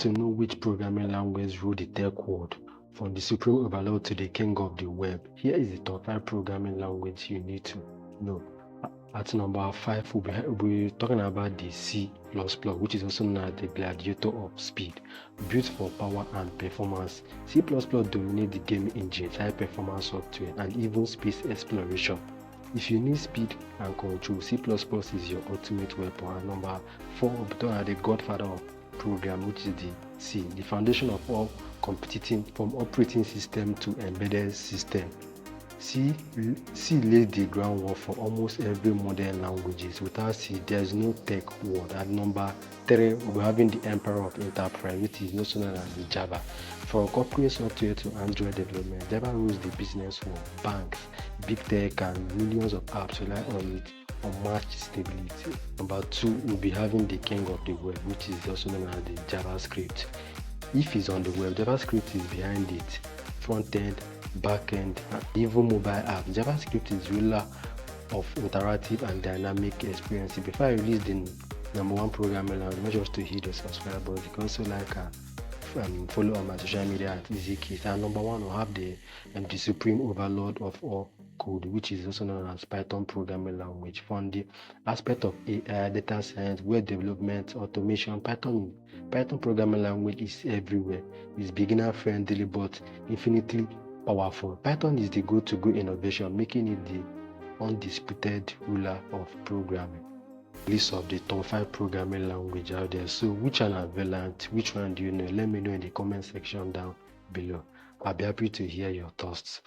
want to know which programming language ruled the tech world, from the supreme overlord to the king of the web? Here is the top 5 programming language you need to know. At number 5, we'll be talking about the C++, which is also known as the gladiator of speed, built for power and performance. C++ dominates the game engine, high-performance software, and even space exploration. If you need speed and control, C++ is your ultimate weapon. And number 4, we'll be talking about the godfather of program, which is the C, the foundation of all computing, from operating system to embedded system. C lays the groundwork for almost every modern languages. Without C, there is no tech world. At number 3, we're having the emperor of enterprise, which is also known as the Java. From corporate software to Android development, Java rules the business world. Banks, big tech, and millions of apps rely on it unmatched stability. Number 2, we'll be having the king of the web, which is also known as the JavaScript. If it's on the web, JavaScript is behind it. Front end, back end, and even mobile apps. JavaScript is ruler of interactive and dynamic experience. Before I release the number 1 programming language, make sure to hit the subscribe button. You can also follow on my social media at EasyKids. And number 1, we'll have the supreme overlord of all code, which is also known as Python programming language. From the aspect of AI, data science, web development, automation, Python programming language is everywhere. It's beginner friendly but infinitely powerful. Python is the go-to-go innovation, making it the undisputed ruler of programming. List of the top 5 programming language out there. So which one are relevant? Which one do you know? Let me know in the comment section down below. I'll be happy to hear your thoughts.